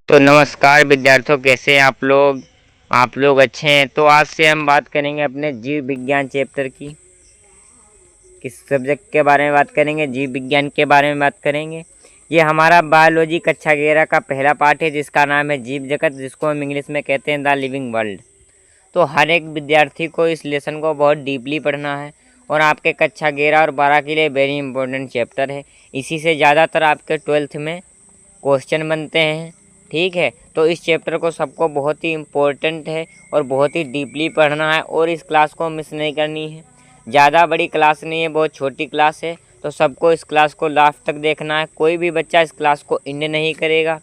तो नमस्कार विद्यार्थियों, कैसे हैं आप लोग अच्छे हैं। तो आज से हम बात करेंगे अपने जीव विज्ञान चैप्टर की। किस सब्जेक्ट के बारे में बात करेंगे? जीव विज्ञान के बारे में बात करेंगे। ये हमारा बायोलॉजी कक्षा 11 का पहला पाठ है, जिसका नाम है जीव जगत, जिसको हम इंग्लिश में कहते हैं द लिविंग वर्ल्ड। तो हर एक विद्यार्थी को इस लेसन को बहुत डीपली पढ़ना है और आपके कक्षा 11 और 12 के लिए वेरी इंपॉर्टेंट चैप्टर है। इसी से ज़्यादातर आपके 12th में क्वेश्चन बनते हैं। ठीक है, तो इस चैप्टर को सबको बहुत ही इम्पोर्टेंट है और बहुत ही डीपली पढ़ना है और इस क्लास को मिस नहीं करनी है। ज़्यादा बड़ी क्लास नहीं है, बहुत छोटी क्लास है, तो सबको इस क्लास को लास्ट तक देखना है। कोई भी बच्चा इस क्लास को एंड नहीं करेगा।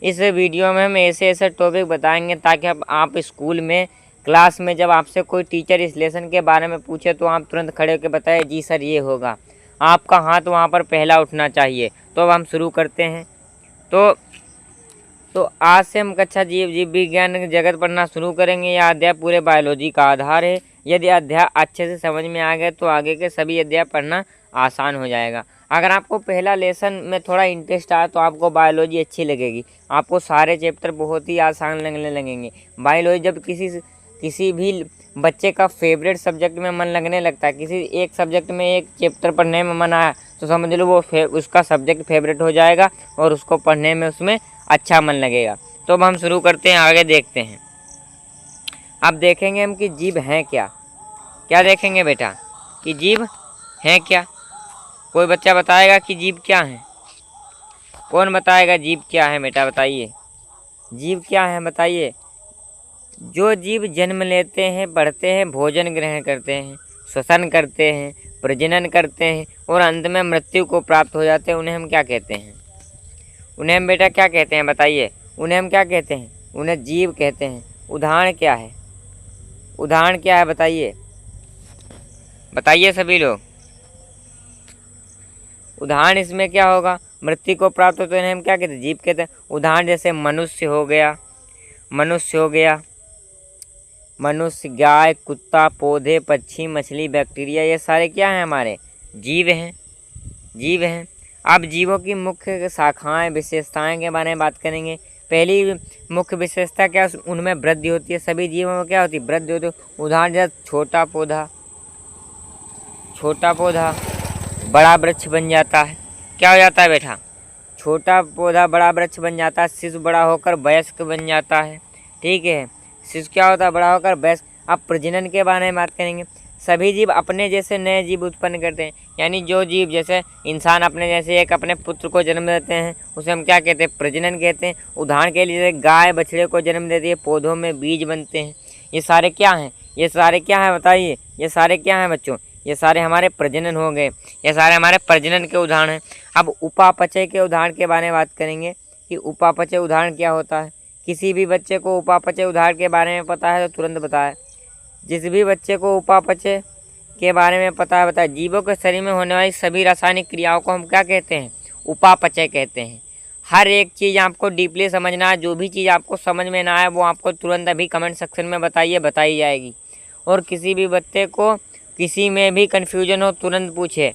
इस वीडियो में हम ऐसे ऐसे टॉपिक बताएंगे ताकि अब आप स्कूल में क्लास में जब आपसे कोई टीचर इस लेसन के बारे में पूछे तो आप तुरंत खड़े होकर बताए जी सर ये होगा। आपका हाथ वहाँ पर पहला उठना चाहिए। तो अब हम शुरू करते हैं। तो आज से हम कक्षा जीव विज्ञान जगत पढ़ना शुरू करेंगे। यह अध्याय पूरे बायोलॉजी का आधार है। यदि अध्याय अच्छे से समझ में आ गए तो आगे के सभी अध्याय पढ़ना आसान हो जाएगा। अगर आपको पहला लेसन में थोड़ा इंटरेस्ट आया तो आपको बायोलॉजी अच्छी लगेगी। आपको सारे चैप्टर बहुत ही आसान लगने लगेंगे। बायोलॉजी जब किसी भी बच्चे का फेवरेट सब्जेक्ट में मन लगने लगता है, किसी एक सब्जेक्ट में एक चैप्टर पढ़ने में मन आया तो समझ लो वो उसका सब्जेक्ट फेवरेट हो जाएगा और उसको पढ़ने में उसमें अच्छा मन लगेगा। तो अब हम शुरू करते हैं, आगे देखते हैं। अब देखेंगे हम कि जीव हैं क्या। क्या देखेंगे बेटा कि जीव हैं क्या? कोई बच्चा बताएगा कि जीव क्या है? कौन बताएगा जीव क्या है? बेटा बताइए, जीव क्या है बताइए। जो जीव जन्म लेते हैं, बढ़ते हैं, भोजन ग्रहण करते हैं, श्वसन करते हैं, प्रजनन करते हैं और अंत में मृत्यु को प्राप्त हो जाते हैं, उन्हें हम क्या कहते हैं? उन्हें हम बेटा क्या कहते हैं बताइए? उन्हें हम क्या कहते हैं? उन्हें जीव कहते हैं। उदाहरण क्या है? उदाहरण क्या है बताइए? बताइए सभी लोग, उदाहरण इसमें क्या होगा? मृत्यु को प्राप्त होते हैं हम क्या कहते हैं? जीव कहते हैं। उदाहरण जैसे मनुष्य हो गया, मनुष्य, गाय, कुत्ता, पौधे, पक्षी, मछली, बैक्टीरिया, ये सारे क्या हैं? हमारे जीव हैं। अब जीवों की मुख्य शाखाएं, विशेषताएं के बारे में बात करेंगे। पहली मुख्य विशेषता क्या? उनमें वृद्धि होती है। सभी जीवों में क्या होती है? वृद्धि होती है। उदाहरण जैसे छोटा पौधा बड़ा वृक्ष बन जाता है। क्या हो जाता है बेटा? छोटा पौधा बड़ा वृक्ष बन जाता है। शिशु बड़ा होकर वयस्क बन जाता है। ठीक है, शिशु क्या होता है? बड़ा होकर वयस्क। अब प्रजनन के बारे में बात करेंगे। सभी जीव अपने जैसे नए जीव उत्पन्न करते हैं। यानी जो जीव जैसे इंसान अपने जैसे एक अपने पुत्र को जन्म देते हैं, उसे हम क्या कहते हैं? प्रजनन कहते हैं। उदाहरण के लिए गाय बछड़े को जन्म देती है, पौधों में बीज बनते हैं। ये सारे क्या हैं? बताइए, ये सारे क्या हैं बच्चों? ये सारे हमारे प्रजनन हो गए। ये सारे हमारे प्रजनन के उदाहरण हैं। अब उपापचय के उदाहरण के बारे में बात करेंगे कि उपापचय उदाहरण क्या होता है। किसी भी बच्चे को उपापचय उदाहरण के बारे में पता है तो तुरंत बताए। जिस भी बच्चे को उपापचय के बारे में पता है बताए। जीवों के शरीर में होने वाली सभी रासायनिक क्रियाओं को हम क्या कहते हैं? उपापचय कहते हैं। हर एक चीज़ आपको डीपली समझना है। जो भी चीज़ आपको समझ में ना आए वो आपको तुरंत अभी कमेंट सेक्शन में बताइए, बताई जाएगी। और किसी भी बच्चे को किसी में भी कन्फ्यूजन हो तुरंत पूछे,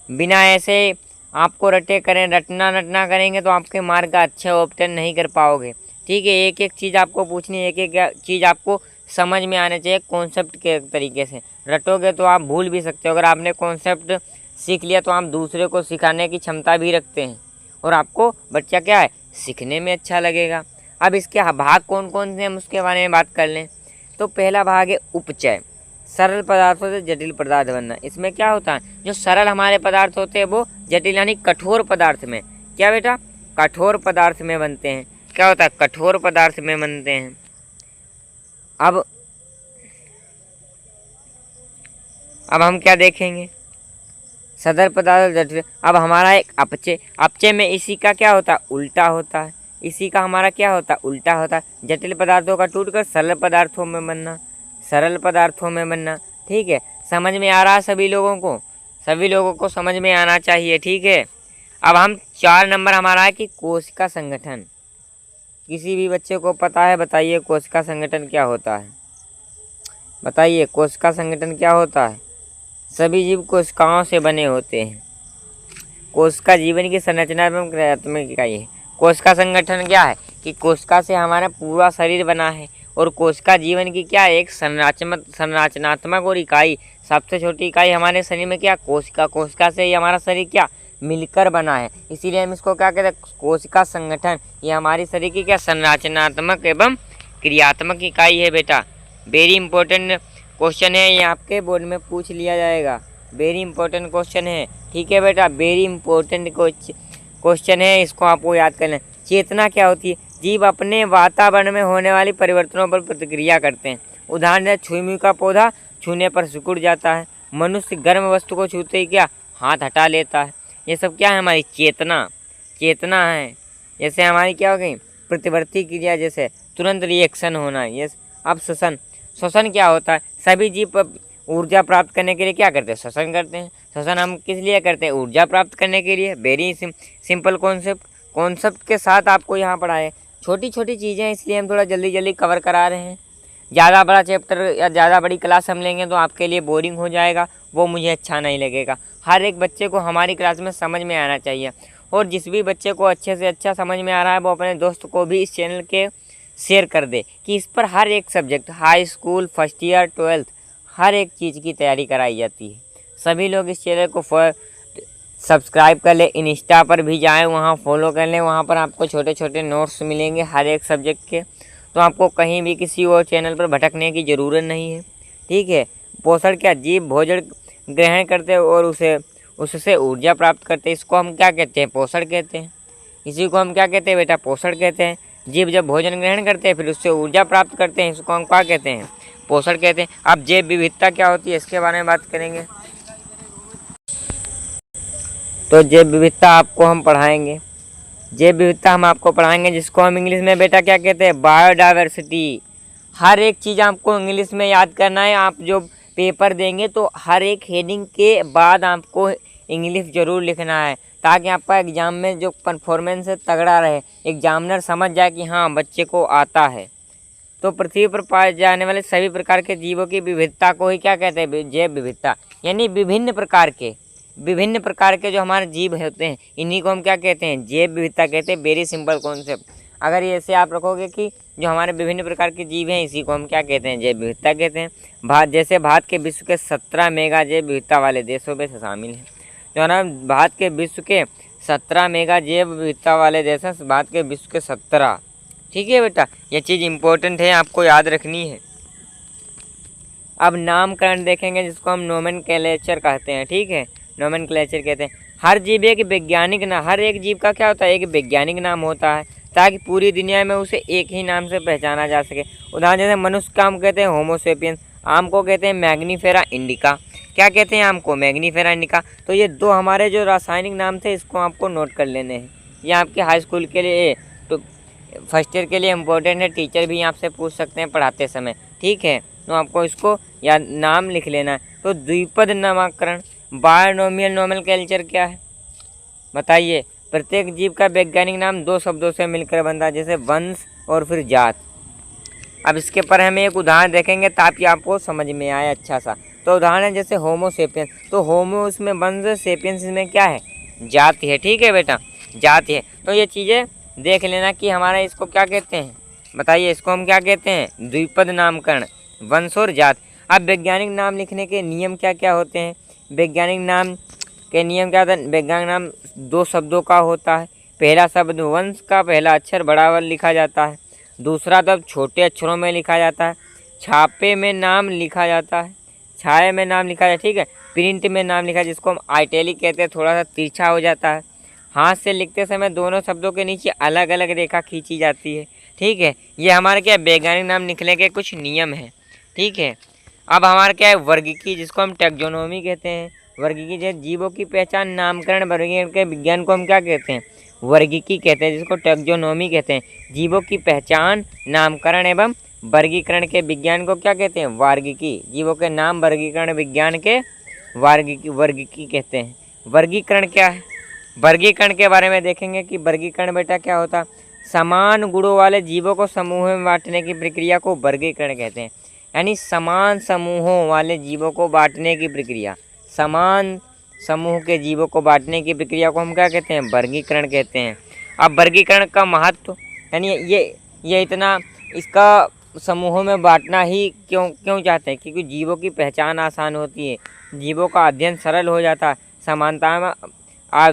बिना ऐसे आपको रटना करेंगे तो आपके मार्क का अच्छा ऑप्शन नहीं कर पाओगे। ठीक है, एक एक चीज़ आपको पूछनी है, एक एक चीज़ आपको समझ में आने चाहिए कॉन्सेप्ट के तरीके से। रटोगे तो आप भूल भी सकते हो। अगर आपने कॉन्सेप्ट सीख लिया तो आप दूसरे को सिखाने की क्षमता भी रखते हैं और आपको बच्चा क्या है? सीखने में अच्छा लगेगा। अब इसके भाग कौन कौन से हम उसके बारे में बात कर लें। तो पहला भाग है उपचय, सरल पदार्थों से जटिल पदार्थ बनना। इसमें क्या होता है? जो सरल हमारे पदार्थ होते हैं वो जटिल यानी कठोर पदार्थ में क्या बेटा? कठोर पदार्थ में बनते हैं। क्या होता है? कठोर पदार्थ में बनते हैं। अब हम क्या देखेंगे? सदर पदार्थ जटिल। अब हमारा एक अपचय में इसी का क्या होता है? उल्टा होता है। इसी का हमारा क्या होता है? उल्टा होता है। जटिल पदार्थों का टूटकर सरल पदार्थों में बनना। ठीक है, समझ में आ रहा है सभी लोगों को समझ में आना चाहिए। ठीक है, अब हम 4 नंबर हमारा है कि कोशिका संगठन। किसी भी बच्चे को पता है बताइए कोशिका संगठन क्या होता है? बताइए कोशिका संगठन क्या होता है? सभी जीव कोशिकाओं से बने होते हैं। कोशिका जीवन की संरचनात्मक क्रियात्मक इकाई है। कोशिका संगठन क्या है कि कोशिका से हमारा पूरा शरीर बना है, और कोशिका जीवन की क्या है, एक संरचनात्मक और इकाई, सबसे छोटी इकाई हमारे शरीर में क्या, कोशिका। कोशिका से ही हमारा शरीर क्या मिलकर बना है, इसीलिए हम इसको क्या कहते हैं, कोशिका संगठन। ये हमारी शरीर की क्या संरचनात्मक एवं क्रियात्मक इकाई है बेटा। वेरी इंपॉर्टेंट क्वेश्चन है, ये आपके बोर्ड में पूछ लिया जाएगा, वेरी इंपॉर्टेंट क्वेश्चन है। ठीक है बेटा, वेरी इंपॉर्टेंट क्वेश्चन है, इसको आपको याद कर लें। चेतना क्या होती है, जीव अपने वातावरण में होने वाली परिवर्तनों पर प्रतिक्रिया करते हैं। उदाहरण है, छुई का पौधा छूने पर सिकुड़ जाता है, मनुष्य गर्म वस्तु को छूते ही क्या हाथ हटा लेता है। ये सब क्या है, हमारी चेतना है। जैसे हमारी क्या हो गई, प्रतिवर्ती क्रिया, जैसे तुरंत रिएक्शन होना। ये अब श्वसन क्या होता है, सभी जीव ऊर्जा प्राप्त करने के लिए क्या करते हैं, श्वसन करते हैं। श्वसन हम किस लिए करते हैं, ऊर्जा प्राप्त करने के लिए। वेरी सिंपल कॉन्सेप्ट के साथ आपको यहाँ पढ़ाए, छोटी छोटी चीज़ें, इसलिए हम थोड़ा जल्दी जल्दी कवर करा रहे हैं। ज़्यादा बड़ा चैप्टर या ज़्यादा बड़ी क्लास हम लेंगे तो आपके लिए बोरिंग हो जाएगा, वो मुझे अच्छा नहीं लगेगा। हर एक बच्चे को हमारी क्लास में समझ में आना चाहिए, और जिस भी बच्चे को अच्छे से अच्छा समझ में आ रहा है वो अपने दोस्त को भी इस चैनल के शेयर कर दे, कि इस पर हर एक subject, high school, first year, 12th, हर एक चीज़ की तैयारी कराई जाती है। सभी लोग इस चैनल को सब्सक्राइब कर ले, इंस्टा पर भी जाएं, वहाँ फॉलो कर लें, वहाँ पर आपको छोटे छोटे नोट्स मिलेंगे हर एक सब्जेक्ट के, तो आपको कहीं भी किसी और चैनल पर भटकने की ज़रूरत नहीं है। ठीक है। पोषण क्या, जीव भोजन ग्रहण करते हैं और उससे ऊर्जा प्राप्त करते हैं, इसको हम क्या कहते हैं, पोषण कहते हैं। इसी को हम क्या कहते हैं बेटा, पोषण कहते हैं। जीव जब भोजन ग्रहण करते हैं फिर उससे ऊर्जा प्राप्त करते हैं, इसको हम क्या कहते हैं, पोषण कहते हैं। अब जैव विविधता क्या होती है, इसके बारे में बात करेंगे। तो जैव विविधता आपको हम पढ़ाएंगे, जैव विविधता हम आपको पढ़ाएंगे, जिसको हम इंग्लिश में बेटा क्या कहते हैं, बायोडाइवर्सिटी। हर एक चीज़ आपको इंग्लिश में याद करना है। आप जो पेपर देंगे तो हर एक हेडिंग के बाद आपको इंग्लिश ज़रूर लिखना है, ताकि आपका एग्ज़ाम में जो परफॉर्मेंस है तगड़ा रहे, एग्जामिनर समझ जाए कि हाँ बच्चे को आता है। तो पृथ्वी पर पाए जाने वाले सभी प्रकार के जीवों की विविधता को ही क्या कहते हैं, जैव विविधता। यानी विभिन्न प्रकार के जो हमारे जीव होते हैं, इन्हीं को हम क्या कहते हैं, जैव विविधता कहते हैं। Very simple concept. अगर ऐसे आप रखोगे कि जो हमारे विभिन्न प्रकार के जीव हैं, इसी को हम क्या कहते हैं, जैव विविधता कहते हैं। जैसे भारत के विश्व के 17 मेगा जैव विविधता वाले देशों में शामिल हैं। जो है ना, भारत के विश्व के 17 मेगा जैव विविधता वाले देश हैं, भारत के विश्व के 17। ठीक है बेटा, ये चीज़ इम्पोर्टेंट है, आपको याद रखनी है। अब नामकरण देखेंगे, जिसको हम नोमेनक्लेचर कहते हैं। ठीक है, नोमेनक्लेचर कहते हैं। हर जीव एक वैज्ञानिक नाम, हर एक जीव का क्या होता है, एक वैज्ञानिक नाम होता है, ताकि पूरी दुनिया में उसे एक ही नाम से पहचाना जा सके। उदाहरण जैसे मनुष्य का हम कहते हैं होमो सेपियंस, आम को कहते हैं मैग्नीफेरा इंडिका। क्या कहते हैं आम को, मैग्नीफेरा इंडिका। तो ये दो हमारे जो रासायनिक नाम थे, इसको आपको नोट कर लेने हैं। ये आपके हाई स्कूल के लिए, तो फर्स्ट ईयर के लिए इम्पोर्टेंट है, टीचर भी आपसे पूछ सकते हैं पढ़ाते समय। ठीक है, तो आपको इसको या नाम लिख लेना है। तो द्विपद नामकरण, बायोनोमियल नोमेनक्लेचर क्या है बताइए। प्रत्येक जीव का वैज्ञानिक नाम 2 शब्दों से मिलकर बनता है, जैसे वंश और फिर जात। अब इसके पर हम एक उदाहरण देखेंगे ताकि आपको समझ में आए अच्छा सा। तो उदाहरण है जैसे होमो सेपियंस, तो होमो उसमें वंश, सेपियंस इसमें क्या है, जाति है। ठीक है बेटा, जाति है। तो ये चीज़ें देख लेना कि हमारा इसको क्या कहते हैं, बताइए इसको हम क्या कहते हैं, द्विपद नामकरण, वंश और जात। अब वैज्ञानिक नाम लिखने के नियम क्या क्या होते हैं, वैज्ञानिक नाम के नियम क्या होता है। वैज्ञानिक नाम 2 शब्दों का होता है। पहला शब्द वंश का पहला अक्षर बड़ा वन लिखा जाता है, दूसरा शब्द छोटे अक्षरों में लिखा जाता है। छापे में नाम लिखा जाता है, छाये में नाम लिखा जाता है। ठीक है, प्रिंट में नाम लिखा, जिसको हम आइटैलिक कहते हैं, थोड़ा सा तिरछा हो जाता है। हाथ से लिखते समय दोनों शब्दों के नीचे अलग अलग रेखा खींची जाती है। ठीक है, ये हमारे क्या वैज्ञानिक नाम लिखने के कुछ नियम हैं। ठीक है, अब हमारा क्या है, वर्गीकी, जिसको हम टैक्सोनॉमी कहते हैं। वर्गीकी जैसे जीवों की पहचान, नामकरण, वर्गीकरण के विज्ञान को हम क्या कहते हैं, वर्गीकी कहते हैं, जिसको टैक्सोनॉमी कहते हैं। जीवों की पहचान, नामकरण एवं वर्गीकरण के विज्ञान को क्या कहते हैं, वर्गीकी। जीवों के नाम वर्गीकरण विज्ञान के वर्गीकी कहते हैं। वर्गीकरण क्या है, वर्गीकरण के बारे में देखेंगे कि वर्गीकरण बेटा क्या होता है। समान गुणों वाले जीवों को समूह में बांटने की प्रक्रिया को वर्गीकरण कहते हैं। यानी समान समूहों वाले जीवों को बांटने की प्रक्रिया, समान समूह के जीवों को बांटने की प्रक्रिया को हम क्या कहते हैं, वर्गीकरण कहते हैं। अब वर्गीकरण का महत्व, यानी ये इतना इसका समूहों में बांटना ही क्यों चाहते हैं? क्योंकि जीवों की पहचान आसान होती है, जीवों का अध्ययन सरल हो जाता है, समानता में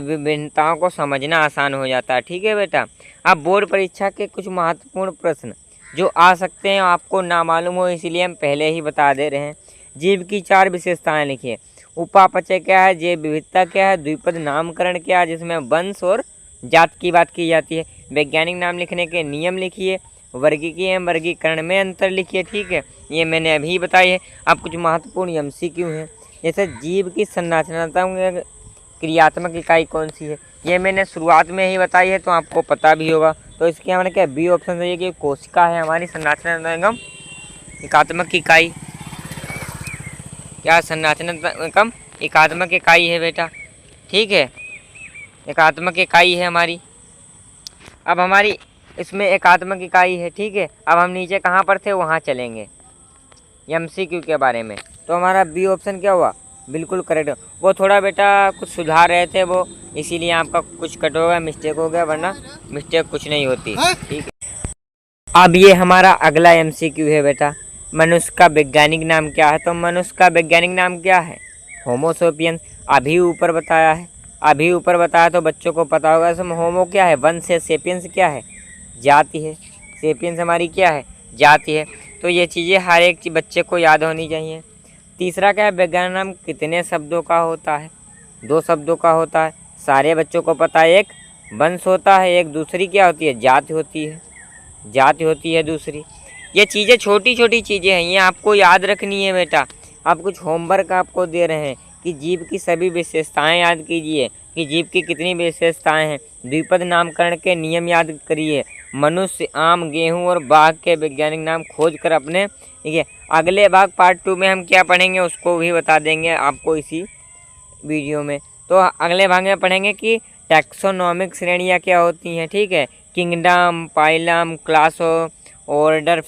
विभिन्नताओं को समझना आसान हो जाता है। ठीक है बेटा। अब बोर्ड परीक्षा के कुछ महत्वपूर्ण प्रश्न जो आ सकते हैं, आपको ना मालूम हो इसलिए हम पहले ही बता दे रहे हैं। जीव की 4 विशेषताएं लिखिए। उपापचय क्या है, जैव विविधता क्या है, द्विपद नामकरण क्या है जिसमें वंश और जात की बात की जाती है, वैज्ञानिक नाम लिखने के नियम लिखिए, वर्गीकीय एवं वर्गीकरण में अंतर लिखिए। ठीक है, ये मैंने अभी बताई है। अब कुछ महत्वपूर्ण MCQ हैं, जैसे जीव की संरचनात्मक क्रियात्मक इकाई कौन सी है, ये मैंने शुरुआत में ही बताई है तो आपको पता भी होगा। तो इसके हमारे क्या बी ऑप्शन है कि कोशिका है हमारी संरचनात्मक एकात्मक इकाई, क्या संरचनात्मक एकात्मक इकाई है बेटा। ठीक है, एकात्मक इकाई है हमारी। अब हमारी इसमें एकात्मक इकाई है। ठीक है, अब हम नीचे कहाँ पर थे वहाँ चलेंगे MCQ के बारे में। तो हमारा बी ऑप्शन क्या हुआ, बिल्कुल करेक्ट। वो थोड़ा बेटा कुछ सुधार रहे थे वो, इसीलिए आपका कुछ कट हो गया, मिस्टेक हो गया, वरना मिस्टेक कुछ नहीं होती। ठीक है, अब ये हमारा अगला MCQ है बेटा, मनुष्य का वैज्ञानिक नाम क्या है? तो मनुष्य का वैज्ञानिक नाम क्या है? होमो सेपियंस। अभी ऊपर बताया है, अभी ऊपर बताया तो बच्चों को पता होगा। इसमें होमो क्या है, वंश है, सेपियंस क्या है, जाति है, सेपियंस हमारी क्या है, जाति है। तो ये चीज़ें हर एक बच्चे को याद होनी चाहिए। तीसरा क्या है, वैज्ञानिक नाम कितने शब्दों का होता है? 2 शब्दों का होता है, सारे बच्चों को पता है। एक वंश होता है, एक दूसरी क्या होती है, जाति होती है, जाति होती है दूसरी। ये चीज़ें छोटी छोटी चीज़ें हैं, ये आपको याद रखनी है बेटा। आप कुछ होमवर्क आपको दे रहे हैं कि जीव की सभी विशेषताएं याद कीजिए कि जीव की कितनी विशेषताएं हैं, द्विपद नामकरण के नियम याद करिए, मनुष्य, आम, गेहूं और बाघ के वैज्ञानिक नाम खोज कर अपने। ठीक है, अगले भाग पार्ट 2 में हम क्या पढ़ेंगे उसको भी बता देंगे आपको इसी वीडियो में। तो अगले भाग में पढ़ेंगे कि टैक्सोनॉमिक श्रेणियाँ क्या होती हैं। ठीक है, kingdom, phylum, class, order,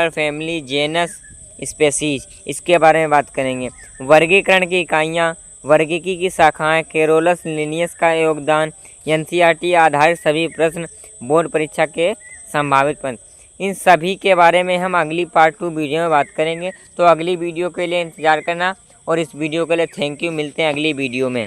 family, genus, species, इसके बारे में बात करेंगे। वर्गीकरण की इकाइयाँ, वर्गीकी की शाखाएं, केरोलस लिनियस का योगदान, NCERT आधारित सभी प्रश्न, बोर्ड परीक्षा के संभावित प्रश्न, इन सभी के बारे में हम अगली पार्ट 2 वीडियो में बात करेंगे। तो अगली वीडियो के लिए इंतज़ार करना, और इस वीडियो के लिए थैंक यू। मिलते हैं अगली वीडियो में।